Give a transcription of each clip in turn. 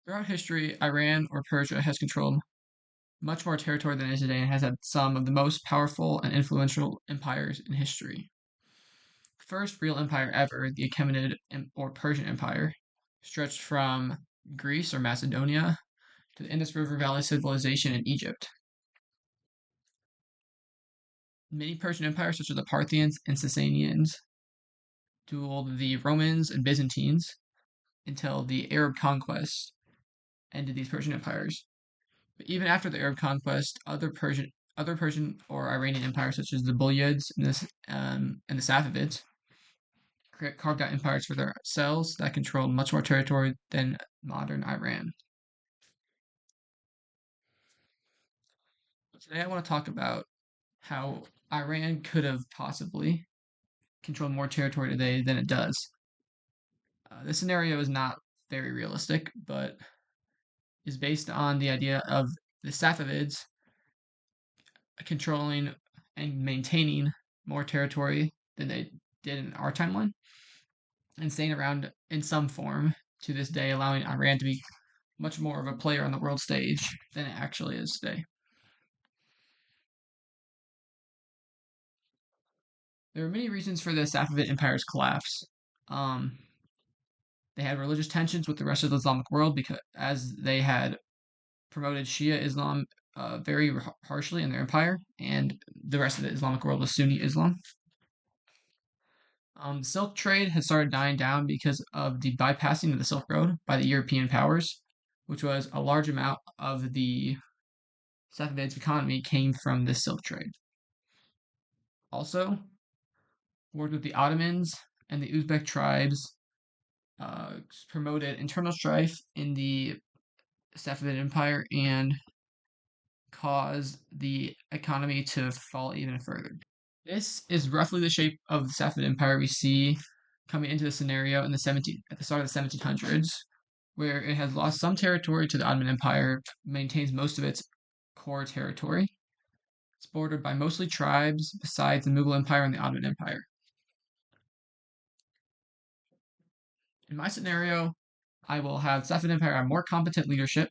Throughout history, Iran or Persia has controlled much more territory than it is today and has had some of the most powerful and influential empires in history. First real empire ever, the Achaemenid or Persian Empire, stretched from Greece or Macedonia to the Indus River Valley civilization in Egypt. Many Persian empires, such as the Parthians and Sasanians, dueled the Romans and Byzantines until the Arab conquest ended these Persian empires. But even after the Arab conquest, other Persian or Iranian empires, such as the Bulayhids and the Safavids, carved out empires for themselves that controlled much more territory than modern Iran. Today, I want to talk about how Iran could have possibly controlled more territory today than it does. This scenario is not very realistic, but is based on the idea of the Safavids controlling and maintaining more territory than they did in our timeline and staying around in some form to this day, allowing Iran to be much more of a player on the world stage than it actually is today. There are many reasons for the Safavid Empire's collapse. Um, they had religious tensions with the rest of the Islamic world because as they had promoted Shia Islam very harshly in their empire, and the rest of the Islamic world was Sunni Islam. Silk trade had started dying down because of the bypassing of the Silk Road by the European powers, which was a large amount of the Safavids' economy came from this silk trade. Also, wars with the Ottomans and the Uzbek tribes promoted internal strife in the Safavid Empire and caused the economy to fall even further. This is roughly the shape of the Safavid Empire we see coming into the scenario at the start of the 1700s, where it has lost some territory to the Ottoman Empire, maintains most of its core territory. It's bordered by mostly tribes besides the Mughal Empire and the Ottoman Empire. In my scenario, I will have Safavid Empire have more competent leadership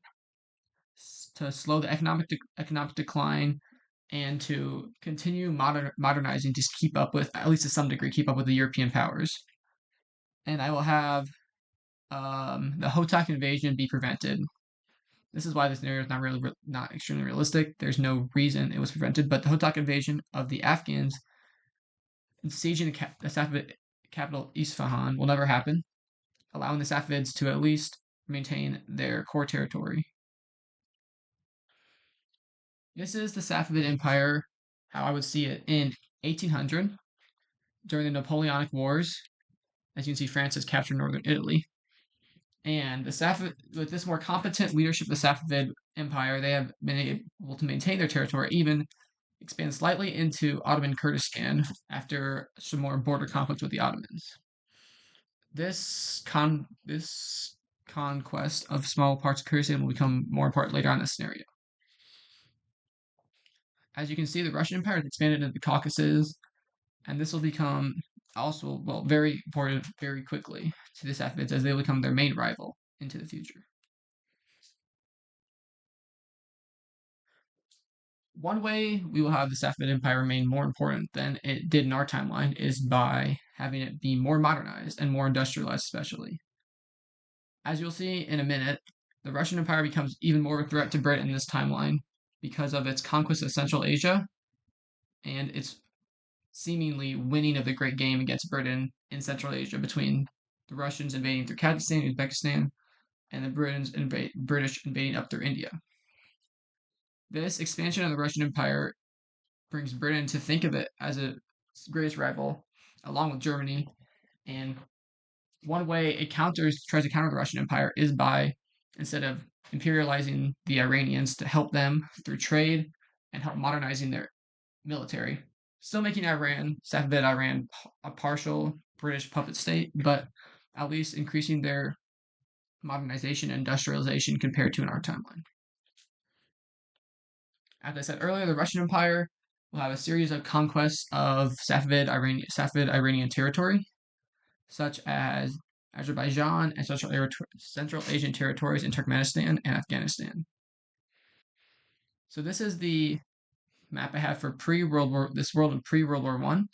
to slow the economic decline and to continue modernizing to keep up with, at least to some degree, keep up with the European powers. And I will have the Hotak invasion be prevented. This is why this scenario is not extremely realistic. There's no reason it was prevented, but the Hotak invasion of the Afghans sieging the Safavid capital Isfahan will never happen, allowing the Safavids to at least maintain their core territory. This is the Safavid Empire, how I would see it in 1800 during the Napoleonic Wars. As you can see, France has captured northern Italy. And with this more competent leadership of the Safavid Empire, they have been able to maintain their territory, even expand slightly into Ottoman Kurdistan after some more border conflicts with the Ottomans. This conquest of small parts of Kurdistan will become more important later on in the scenario. As you can see, the Russian Empire has expanded into the Caucasus, and this will become also, well, very important very quickly to the Safavids as they will become their main rival into the future. One way we will have the Safavid Empire remain more important than it did in our timeline is by having it be more modernized and more industrialized, especially. As you'll see in a minute, the Russian Empire becomes even more of a threat to Britain in this timeline because of its conquest of Central Asia and its seemingly winning of the great game against Britain in Central Asia between the Russians invading through Kazakhstan, Uzbekistan, and the British invading up through India. This expansion of the Russian Empire brings Britain to think of it as its greatest rival, along with Germany. And one way it tries to counter the Russian Empire is by, instead of imperializing the Iranians, to help them through trade and help modernizing their military. Still making Safavid Iran, a partial British puppet state, but at least increasing their modernization and industrialization compared to in our timeline. As I said earlier, the Russian Empire will have a series of conquests of Safavid Iranian territory, such as Azerbaijan, and Central Asian territories in Turkmenistan and Afghanistan. So this is the map I have for pre-World War, this world of pre-World War One.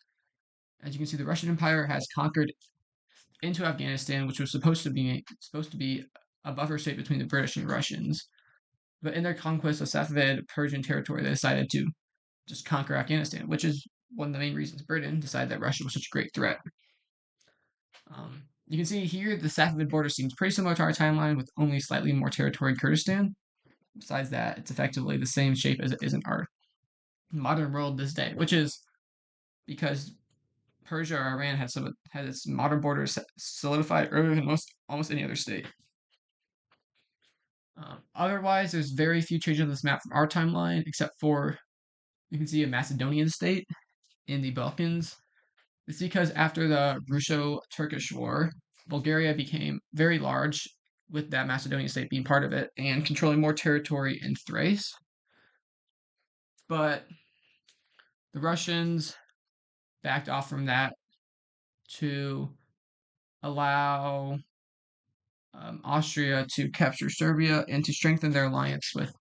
As you can see, the Russian Empire has conquered into Afghanistan, which was supposed to be a buffer state between the British and Russians. But in their conquest of Safavid Persian territory, they decided to just conquer Afghanistan, which is one of the main reasons Britain decided that Russia was such a great threat. You can see here the Safavid border seems pretty similar to our timeline, with only slightly more territory in Kurdistan. Besides that, it's effectively the same shape as it is in our modern world this day, which is because Persia or Iran had its modern borders solidified earlier than almost any other state. Otherwise, there's very few changes on this map from our timeline, except for you can see a Macedonian state in the Balkans. It's because after the Russo-Turkish War, Bulgaria became very large, with that Macedonian state being part of it and controlling more territory in Thrace. But the Russians backed off from that to allow Austria to capture Serbia and to strengthen their alliance with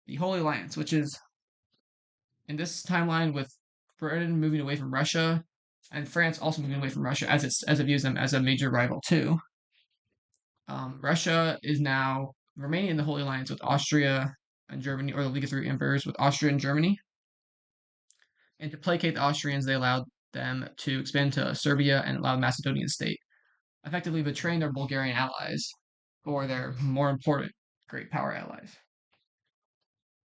the Holy Alliance, which is in this timeline with Britain moving away from Russia and France also moving away from Russia as it views them as a major rival too. Russia is now remaining in the Holy Alliance with Austria and Germany, or the League of Three Emperors with Austria and Germany. And to placate the Austrians, they allowed them to expand to Serbia and allow the Macedonian state, effectively betraying their Bulgarian allies or their more important great power allies.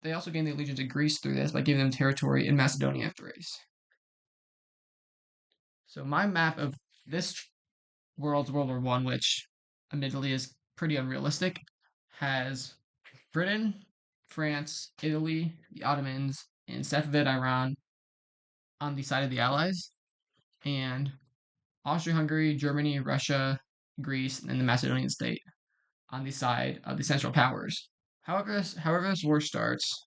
They also gained the allegiance of Greece through this by giving them territory in Macedonia and Thrace. So my map of this world's World War One, which admittedly is pretty unrealistic, has Britain, France, Italy, the Ottomans, and Safavid Iran on the side of the Allies, and Austria-Hungary, Germany, Russia, Greece, and the Macedonian state on the side of the Central Powers. However this war starts,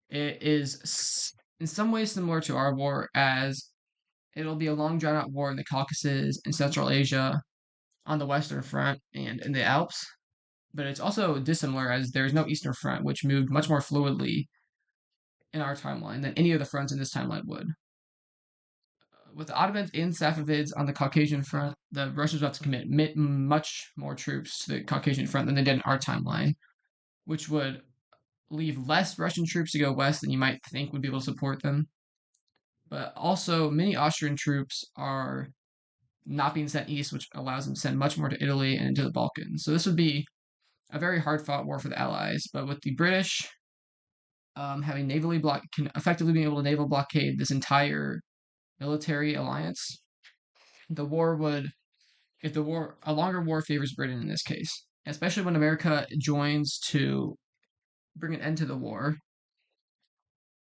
it is in some ways similar to our war, as it'll be a long drawn out war in the Caucasus and Central Asia, on the Western Front, and in the Alps. But it's also dissimilar as there is no Eastern Front, which moved much more fluidly in our timeline than any of the fronts in this timeline would. With the Ottomans and Safavids on the Caucasian front, the Russians have to commit much more troops to the Caucasian front than they did in our timeline, which would leave less Russian troops to go west than you might think would be able to support them. But also, many Austrian troops are not being sent east, which allows them to send much more to Italy and into the Balkans. So this would be a very hard-fought war for the Allies. But with the British having can effectively be able to naval blockade this entire military alliance, the war would, if the war, a longer war favors Britain in this case, especially when America joins to bring an end to the war.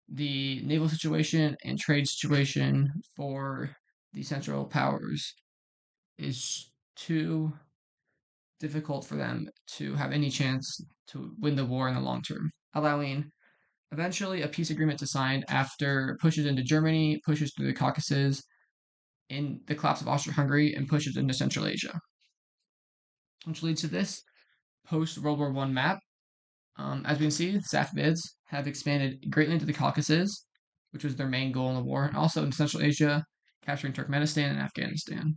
The naval situation and trade situation for the Central Powers is too difficult for them to have any chance to win the war in the long term, allowing eventually a peace agreement to sign after pushes into Germany, pushes through the Caucasus, in the collapse of Austria-Hungary, and pushes into Central Asia, which leads to this post-World War I map. As we can see, the Safavids have expanded greatly into the Caucasus, which was their main goal in the war, and also in Central Asia, capturing Turkmenistan and Afghanistan.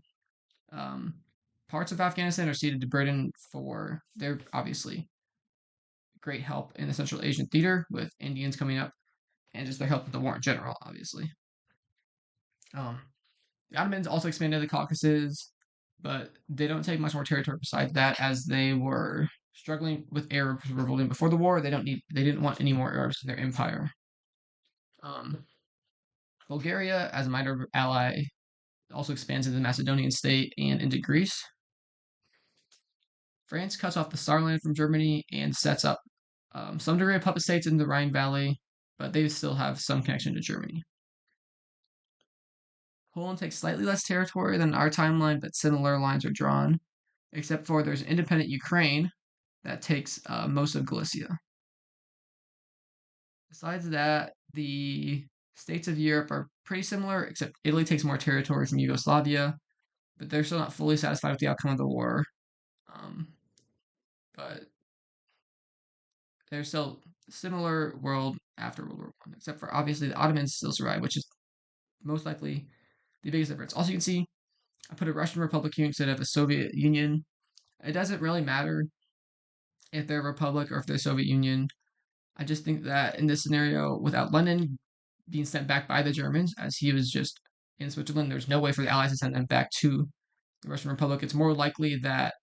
Parts of Afghanistan are ceded to Britain for their, obviously, great help in the Central Asian theater, with Indians coming up, and just their help with the war in general, obviously. The Ottomans also expanded the Caucasus, but they don't take much more territory besides that, as they were struggling with Arabs revolting before the war. They didn't want any more Arabs in their empire. Bulgaria, as a minor ally, also expands into the Macedonian state and into Greece. France cuts off the Saarland from Germany and sets up some degree of puppet states in the Rhine Valley, but they still have some connection to Germany. Poland takes slightly less territory than our timeline, but similar lines are drawn, except for there's independent Ukraine that takes most of Galicia. Besides that, the states of Europe are pretty similar, except Italy takes more territory from Yugoslavia, but they're still not fully satisfied with the outcome of the war. but there's still similar world after World War One, except for obviously the Ottomans still survive, which is most likely the biggest difference. Also, you can see I put a Russian Republic here instead of a Soviet Union. It doesn't really matter if they're a republic or if they're Soviet Union. I just think that in this scenario, without Lenin being sent back by the Germans, as he was just in Switzerland, there's no way for the Allies to send them back to the Russian Republic. It's more likely that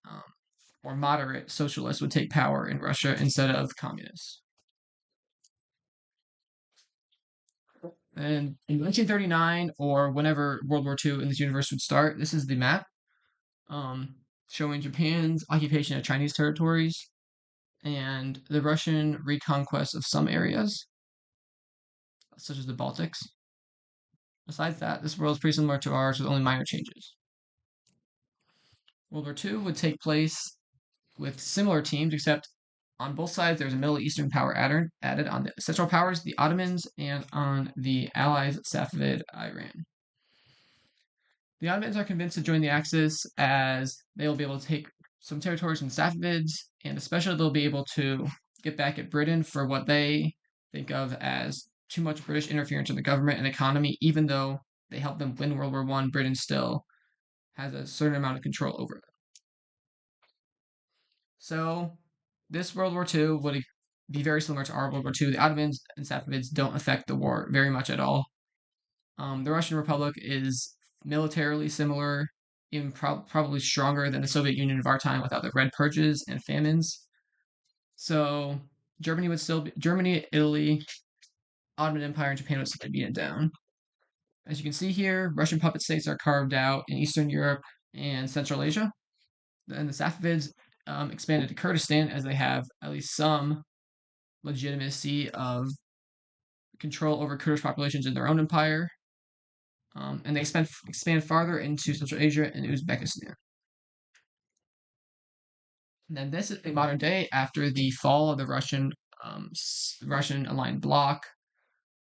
more moderate socialists would take power in Russia instead of communists. And in 1939, or whenever World War II in this universe would start, this is the map um, showing Japan's occupation of Chinese territories and the Russian reconquest of some areas, such as the Baltics. Besides that, this world is pretty similar to ours with only minor changes. World War II would take place with similar teams, except on both sides there's a Middle Eastern power added on the Central Powers, the Ottomans, and on the Allies, Safavid Iran. The Ottomans are convinced to join the Axis as they will be able to take some territories from Safavids, and especially they'll be able to get back at Britain for what they think of as too much British interference in the government and economy. Even though they helped them win World War One, Britain still has a certain amount of control over them. So this World War II would be very similar to our World War II. The Ottomans and Safavids don't affect the war very much at all. The Russian Republic is militarily similar, even probably stronger than the Soviet Union of our time without the Red Purges and famines. So Germany would still be Germany, Italy, Ottoman Empire, and Japan would still be beaten down. As you can see here, Russian puppet states are carved out in Eastern Europe and Central Asia. And the Safavids expanded to Kurdistan as they have at least some legitimacy of control over Kurdish populations in their own empire. And they expand farther into Central Asia and Uzbekistan. And then this is the modern day after the fall of the Russian aligned bloc.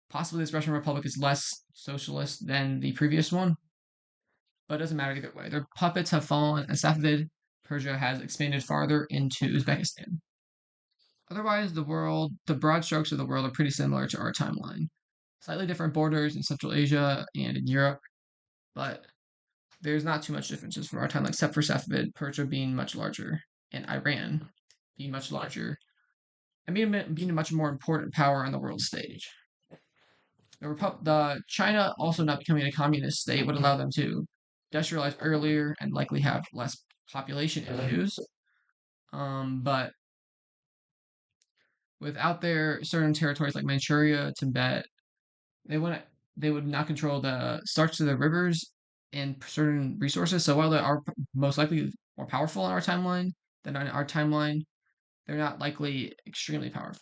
Possibly this Russian Republic is less socialist than the previous one, but it doesn't matter either way. Their puppets have fallen, and Safavid Persia has expanded farther into Uzbekistan. Otherwise, the broad strokes of the world are pretty similar to our timeline. Slightly different borders in Central Asia and in Europe, but there's not too much differences from our timeline, except for Safavid Persia being much larger and Iran being much larger and being a much more important power on the world stage. The China also not becoming a communist state would allow them to industrialize earlier and likely have less population issues. But without their certain territories like Manchuria, Tibet, they would not control the starts to the rivers and certain resources. So while they are most likely more powerful in our timeline than on our timeline, they're not likely extremely powerful.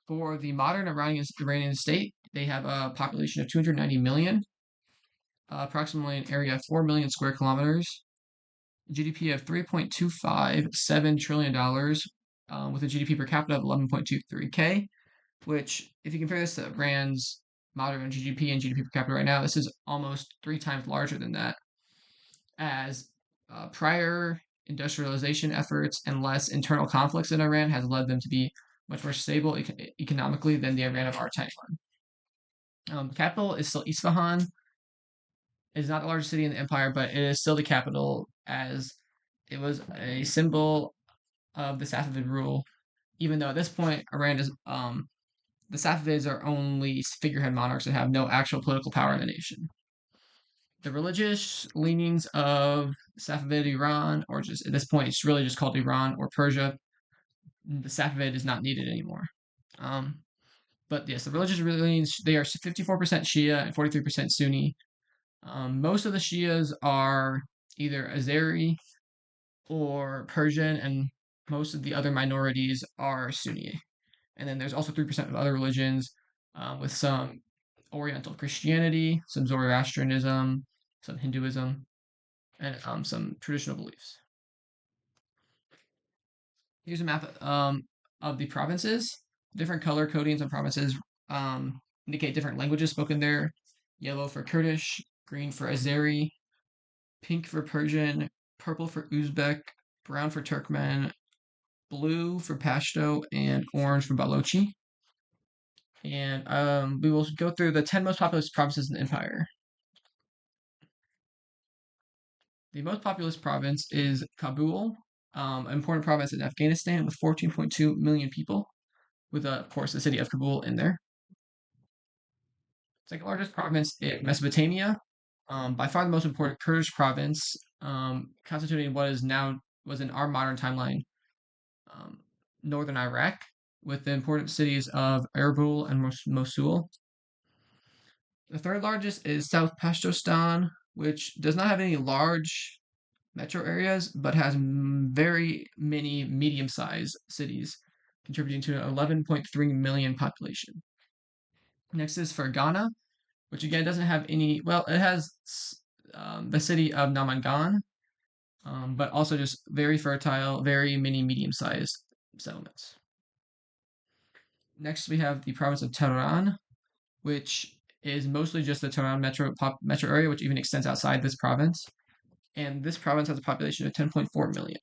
For the modern Iranian state, they have a population of 290 million, approximately an area of 4 million square kilometers, GDP of $3.257 trillion, with a GDP per capita of 11.23K, which, if you compare this to Iran's modern GDP and GDP per capita right now, this is almost 3 times larger than that, as prior industrialization efforts and less internal conflicts in Iran has led them to be much more stable economically than the Iran of our timeline. The capital is still Isfahan. It is not the largest city in the empire, but it is still the capital, as it was a symbol of the Safavid rule. Even though at this point, Iran is the Safavids are only figurehead monarchs that have no actual political power in the nation. The religious leanings of Safavid Iran, or just at this point, it's really just called Iran or Persia. The Safavid is not needed anymore. But yes, the religious leanings, they are 54% Shia and 43% Sunni. Most of the Shias are either Azeri or Persian, and most of the other minorities are Sunni. And then there's also 3% of other religions, with some Oriental Christianity, some Zoroastrianism, some Hinduism, and some traditional beliefs. Here's a map of the provinces. Different color codings on provinces indicate different languages spoken there. Yellow for Kurdish, green for Azeri, pink for Persian, purple for Uzbek, brown for Turkmen, blue for Pashto, and orange for Balochi. And we will go through the 10 most populous provinces in the empire. The most populous province is Kabul, an important province in Afghanistan with 14.2 million people, with, of course, the city of Kabul in there. Second largest province is Mesopotamia, by far the most important Kurdish province, constituting what was in our modern timeline, northern Iraq, with the important cities of Erbil and Mosul. The third largest is South Pashtostan, which does not have any large metro areas, but has very many medium-sized cities, contributing to an 11.3 million population. Next is Fergana, which again doesn't have any, well, it has the city of Namangan, but also just very fertile, very many medium-sized settlements. Next, we have the province of Tehran, which is mostly just the Tehran metro area, which even extends outside this province. And this province has a population of 10.4 million.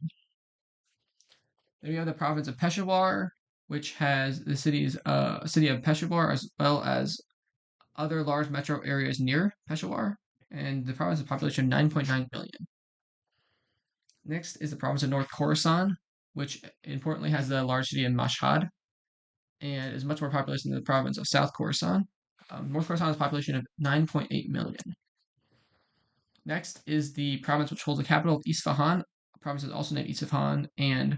Then we have the province of Peshawar, which has the city of Peshawar as well as other large metro areas near Peshawar, and the province has a population of 9.9 million. Next is the province of North Khorasan, which importantly has the large city of Mashhad, and is much more populous than the province of South Khorasan. North Khorasan has a population of 9.8 million. Next is the province which holds the capital of Isfahan. The province is also named Isfahan, and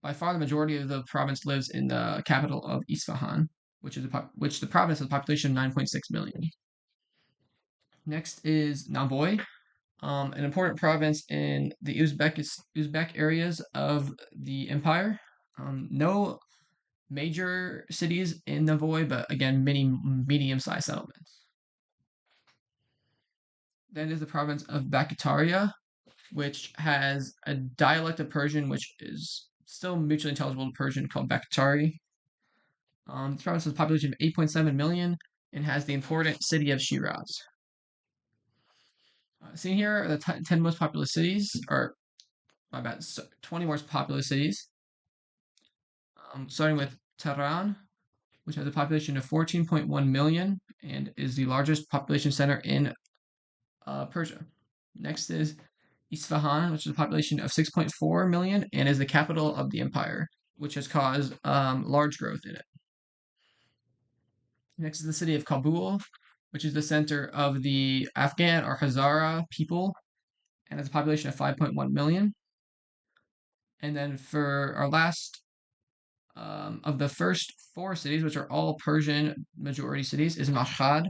by far the majority of the province lives in the capital of Isfahan, which the province has a population of 9.6 million. Next is Navoy, an important province in the Uzbek areas of the empire. No major cities in Navoy, but again, many medium-sized settlements. Then is the province of Bactria, which has a dialect of Persian which is still mutually intelligible to Persian called Bactari. This province has a population of 8.7 million and has the important city of Shiraz. Seen here are the 10 most populous cities, or my bad, 20 most populous cities. Starting with Tehran, which has a population of 14.1 million and is the largest population center in Persia. Next is Isfahan, which is a population of 6.4 million and is the capital of the empire, which has caused large growth in it. Next is the city of Kabul, which is the center of the Afghan or Hazara people and has a population of 5.1 million. And then for our last of the first four cities, which are all Persian majority cities, is Mashhad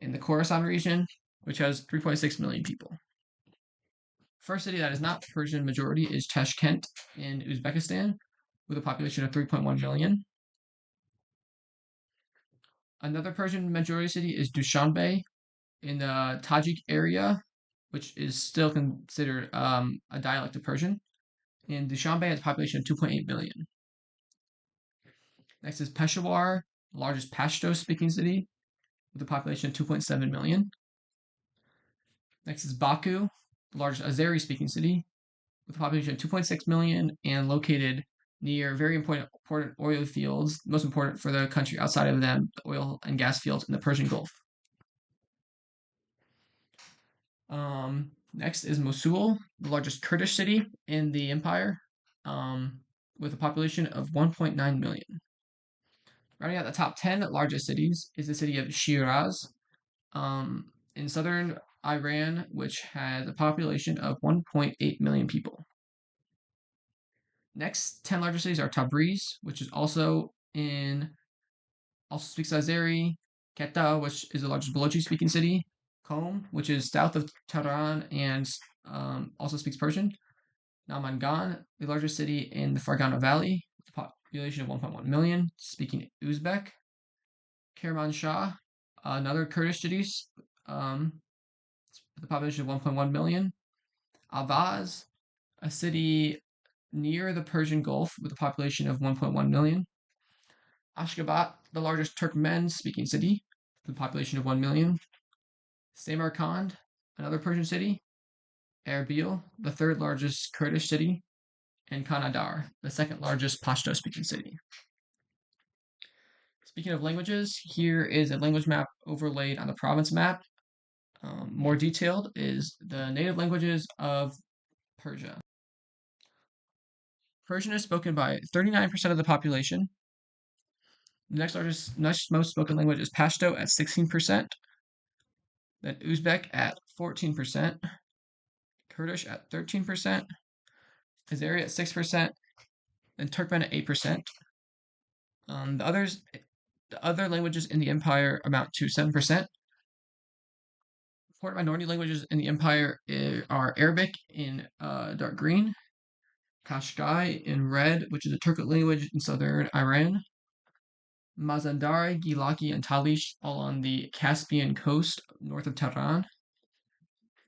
in the Khorasan region, which has 3.6 million people. First city that is not Persian majority is Tashkent in Uzbekistan, with a population of 3.1 million. Another Persian majority city is Dushanbe in the Tajik area, which is still considered a dialect of Persian. And Dushanbe has a population of 2.8 million. Next is Peshawar, the largest Pashto-speaking city, with a population of 2.7 million. Next is Baku, the largest Azeri-speaking city, with a population of 2.6 million and located near very important oil fields, most important for the country outside of them, the oil and gas fields in the Persian Gulf. Next is Mosul, the largest Kurdish city in the empire, with a population of 1.9 million. Rounding out the top 10 largest cities is the city of Shiraz in southern Iran, which has a population of 1.8 million people. Next 10 largest cities are Tabriz, which is also speaks Azeri, Quetta, which is the largest Balochi-speaking city, Qom, which is south of Tehran and also speaks Persian, Namangan, the largest city in the Fergana Valley, with a population of 1.1 million, speaking Uzbek, Kermanshah, another Kurdish city with a population of 1.1 million, Avaz, a city near the Persian Gulf with a population of 1.1 million, Ashgabat, the largest Turkmen-speaking city with a population of 1 million, Samarkand, another Persian city, Erbil, the third largest Kurdish city, and Kanadar, the second largest Pashto-speaking city. Speaking of languages, here is a language map overlaid on the province map. More detailed is the native languages of Persia. Persian is spoken by 39% of the population. The next most spoken language is Pashto at 16%, then Uzbek at 14%, Kurdish at 13%, Azeri at 6%, and Turkmen at 8%. The other languages in the empire amount to 7%. Important minority languages in the empire are Arabic in dark green, Qashqai in red, which is a Turkic language in southern Iran, Mazandari, Gilaki, and Talish, all on the Caspian coast north of Tehran.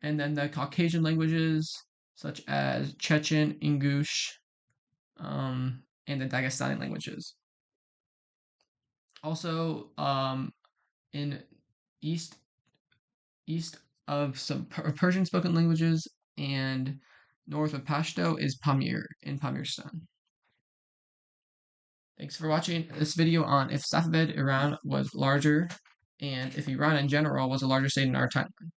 And then the Caucasian languages, such as Chechen, Ingush, and the Dagestani languages. Also, in east of some Persian spoken languages and north of Pashto is Pamir in Pamirstan. Thanks for watching this video on if Safavid Iran was larger and if Iran in general was a larger state in our timeline.